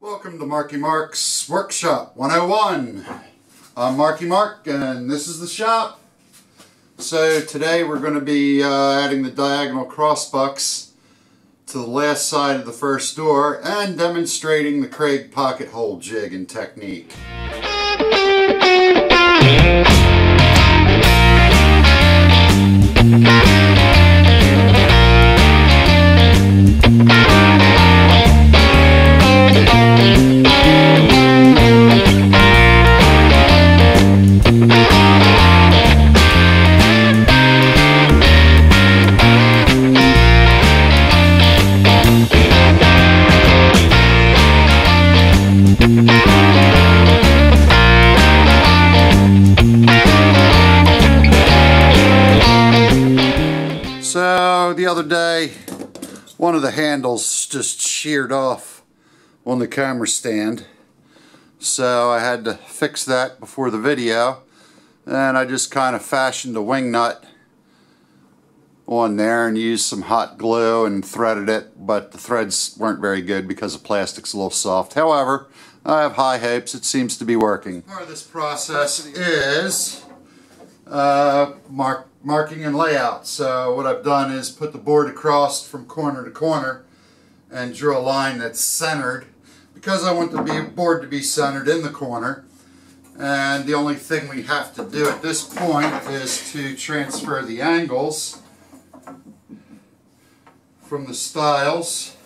Welcome to Marky Mark's Workshop 101. I'm Marky Mark and this is the shop. So today we're going to be adding the diagonal crossbucks to the last side of the first door and demonstrating the Kreg pocket hole jigging technique. So the other day, one of the handles just sheared off on the camera stand. So I had to fix that before the video. And I just kind of fashioned a wing nut on there and used some hot glue and threaded it. But the threads weren't very good because the plastic's a little soft. However, I have high hopes. It seems to be working. Part of this process is marking and layout. So what I've done is put the board across from corner to corner and drew a line that's centered because I want the board to be centered in the corner. And the only thing we have to do at this point is to transfer the angles from the stiles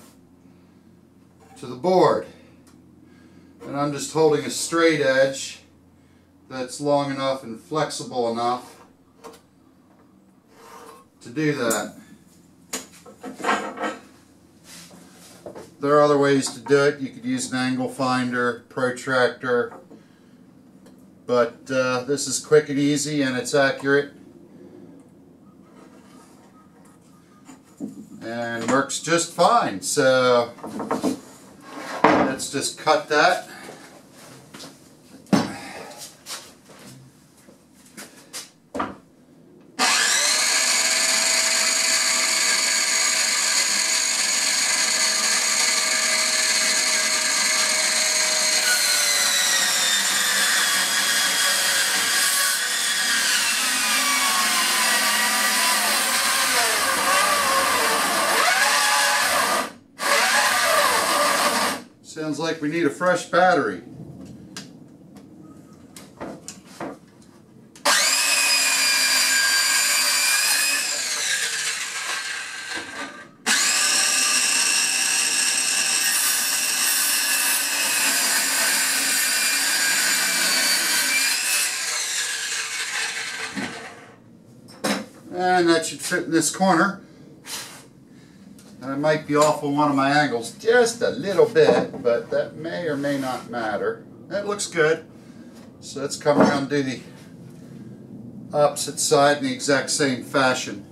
to the board. And I'm just holding a straight edge that's long enough and flexible enough to do that. There are other ways to do it. You could use an angle finder, protractor, but this is quick and easy and it's accurate and works just fine. So let's just cut that. Sounds like we need a fresh battery. And that should fit in this corner. I might be off on one of my angles just a little bit, but that may or may not matter. That looks good. So let's come around and do the opposite side in the exact same fashion.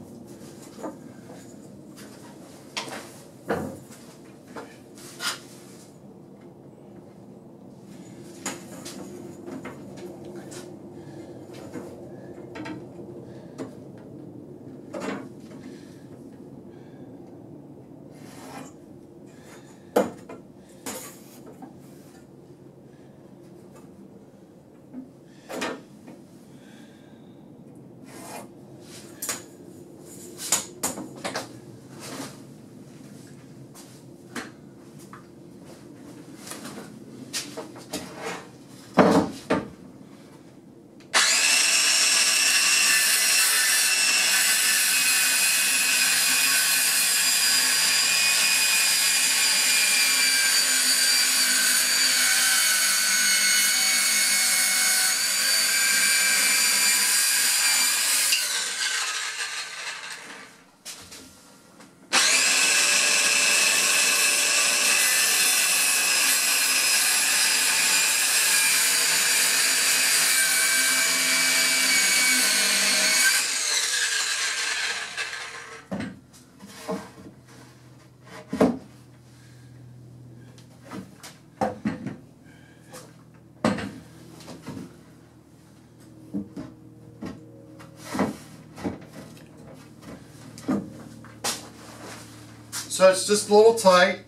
So it's just a little tight.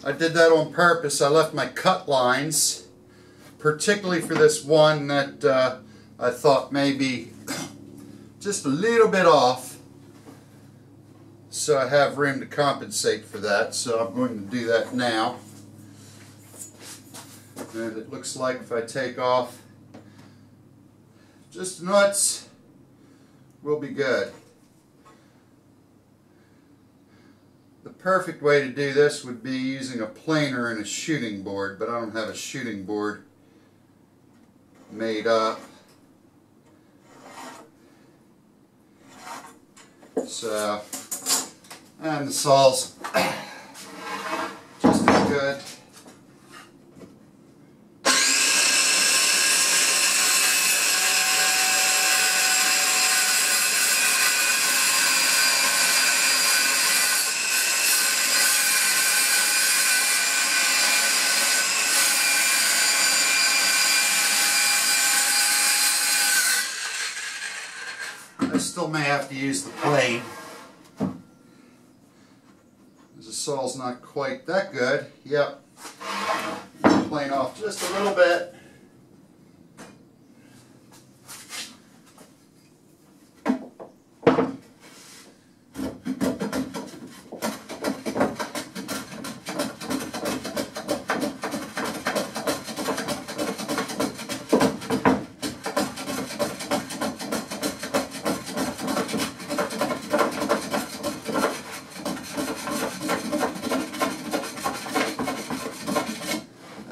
I did that on purpose. I left my cut lines, particularly for this one that I thought maybe just a little bit off, so I have room to compensate for that. So I'm going to do that now. And it looks like if I take off just nuts, we'll be good. The perfect way to do this would be using a planer and a shooting board, but I don't have a shooting board made up. So, and the saw's just as good. I still may have to use the plane. The saw's not quite that good. Yep. Plane off just a little bit.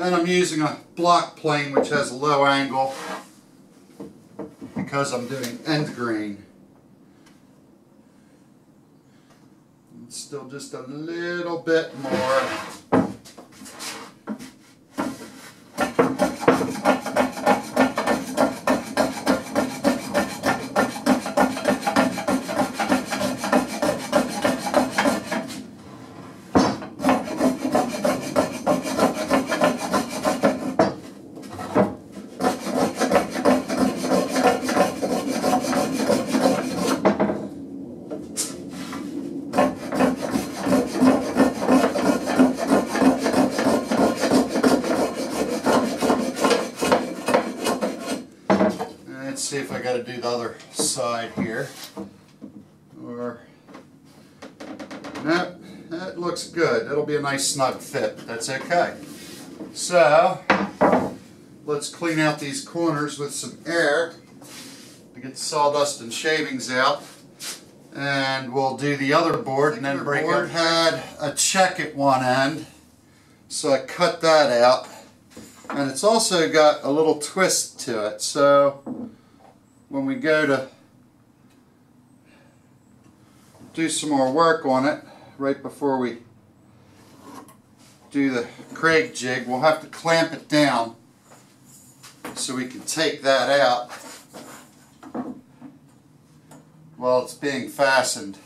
And I'm using a block plane which has a low angle because I'm doing end grain. And still just a little bit more. Let's see if I got to do the other side here. Or no, that looks good. That'll be a nice snug fit, but that's okay. So let's clean out these corners with some air to get the sawdust and shavings out, and we'll do the other board and then break it. The board had a check at one end, so I cut that out, and it's also got a little twist to it, so when we go to do some more work on it, right before we do the Kreg jig, we'll have to clamp it down so we can take that out while it's being fastened.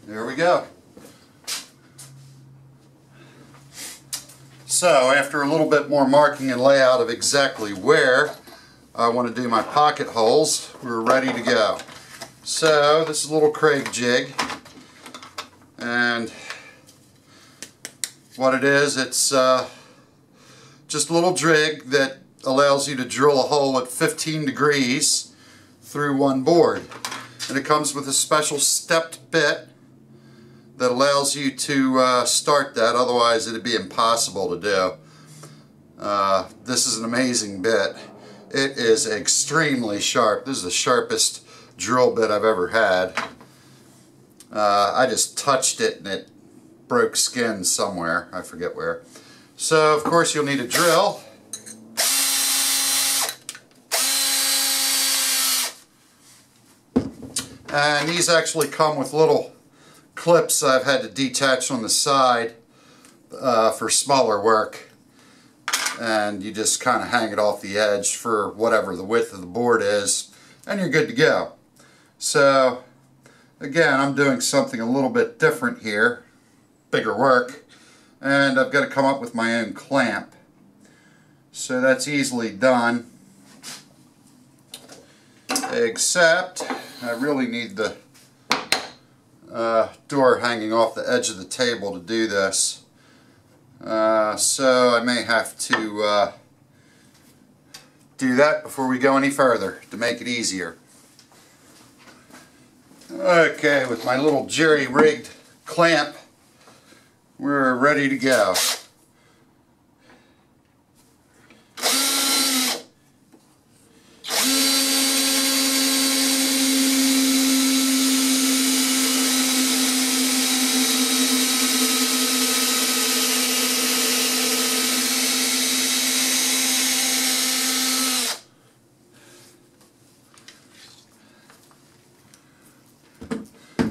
There we go. So after a little bit more marking and layout of exactly where I want to do my pocket holes, we're ready to go. So this is a little Kreg jig, and what it is, it's just a little jig that allows you to drill a hole at 15 degrees through one board. And it comes with a special stepped bit that allows you to start that, otherwise it'd be impossible to do. This is an amazing bit. It is extremely sharp. This is the sharpest drill bit I've ever had. I just touched it and it broke skin somewhere. I forget where. So of course you'll need a drill. And these actually come with little clips I've had to detach on the side for smaller work. And you just kind of hang it off the edge for whatever the width of the board is, and you're good to go. So again, I'm doing something a little bit different here, bigger work, and I've got to come up with my own clamp. So that's easily done, except I really need the door hanging off the edge of the table to do this. So I may have to do that before we go any further to make it easier. Okay, with my little jerry-rigged clamp, we're ready to go.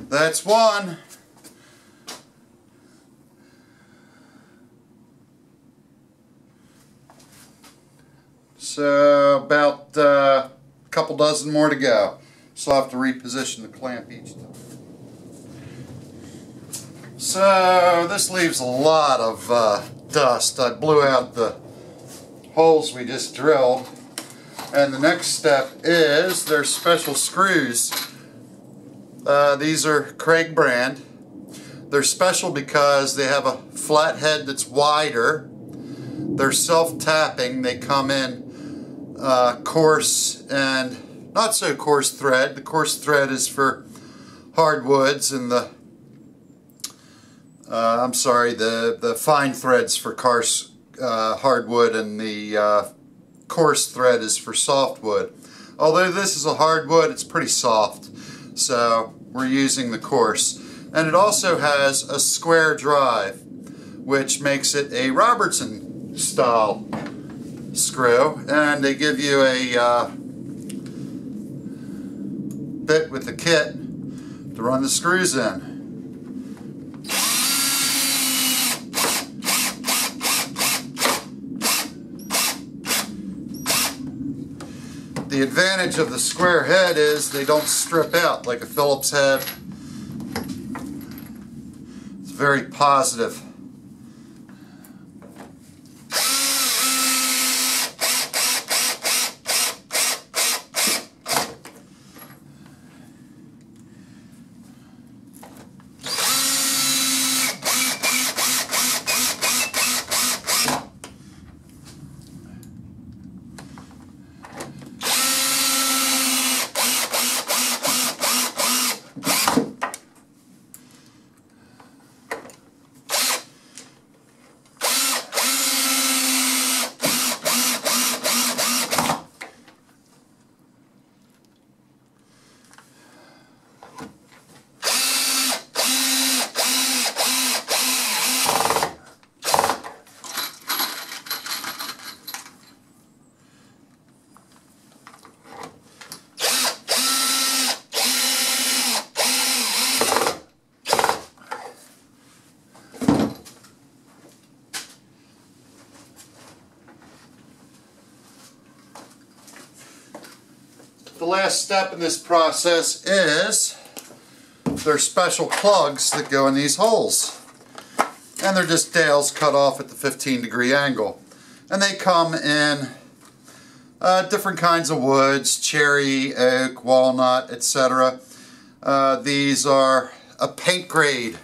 That's one. So about a couple dozen more to go. So I'll have to reposition the clamp each time. So this leaves a lot of dust. I blew out the holes we just drilled. And the next step is there's special screws. These are Kreg brand. They're special because they have a flat head that's wider. They're self-tapping. They come in coarse and not so coarse thread. The coarse thread is for hardwoods, and the the fine thread's for coarse hardwood, and the coarse thread is for softwood. Although this is a hardwood, it's pretty soft, so we're using the coarse. And it also has a square drive, which makes it a Robertson style screw, and they give you a bit with the kit to run the screws in. The advantage of the square head is they don't strip out like a Phillips head. It's very positive. The last step in this process is They're special plugs that go in these holes. And they're just dowels cut off at the 15-degree angle. And they come in different kinds of woods, cherry, oak, walnut, etc. These are a paint grade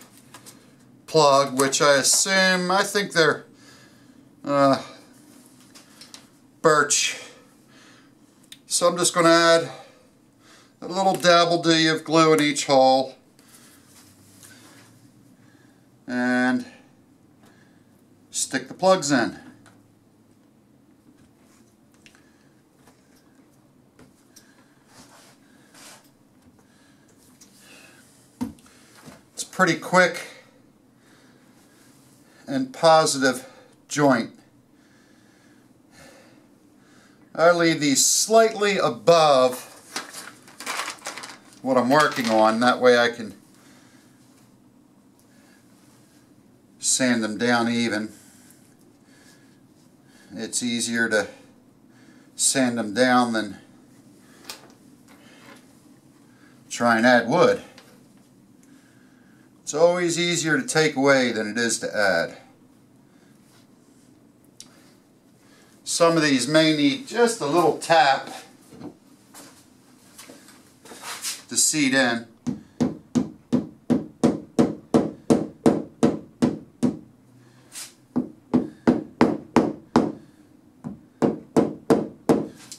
plug, which I think they're birch. So I'm just going to add a little dabble-dee of glue in each hole. And stick the plugs in. It's pretty quick and positive joint. I leave these slightly above what I'm working on, that way I can sand them down even. It's easier to sand them down than try and add wood. It's always easier to take away than it is to add. Some of these may need just a little tap to seat in.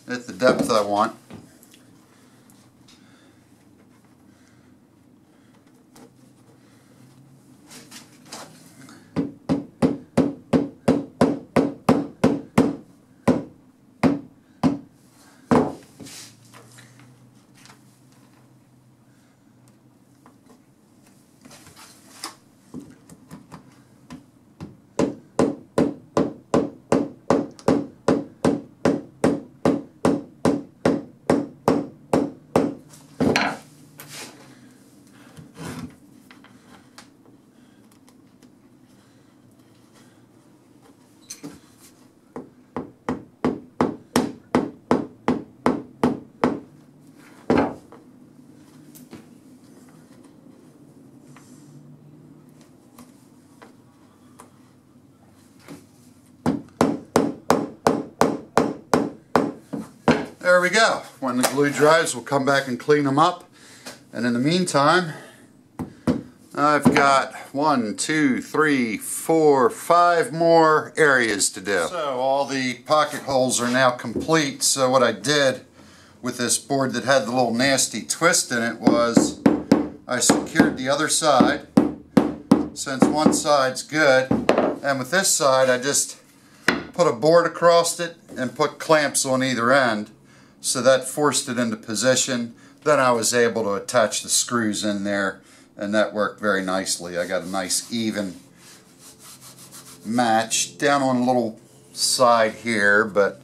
At the depth I want. There we go. When the glue dries, we'll come back and clean them up. And in the meantime, I've got 1, 2, 3, 4, 5 more areas to do. So all the pocket holes are now complete. So what I did with this board that had the little nasty twist in it was I secured the other side, since one side's good. And with this side, I just put a board across it and put clamps on either end. So that forced it into position. Then I was able to attach the screws in there, and that worked very nicely. I got a nice even match down on a little side here, but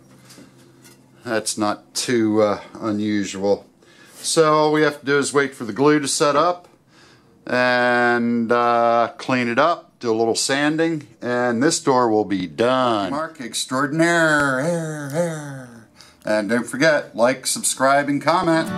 that's not too unusual. So all we have to do is wait for the glue to set up and clean it up, do a little sanding, and this door will be done. Mark extraordinaire. And don't forget, like, subscribe, and comment.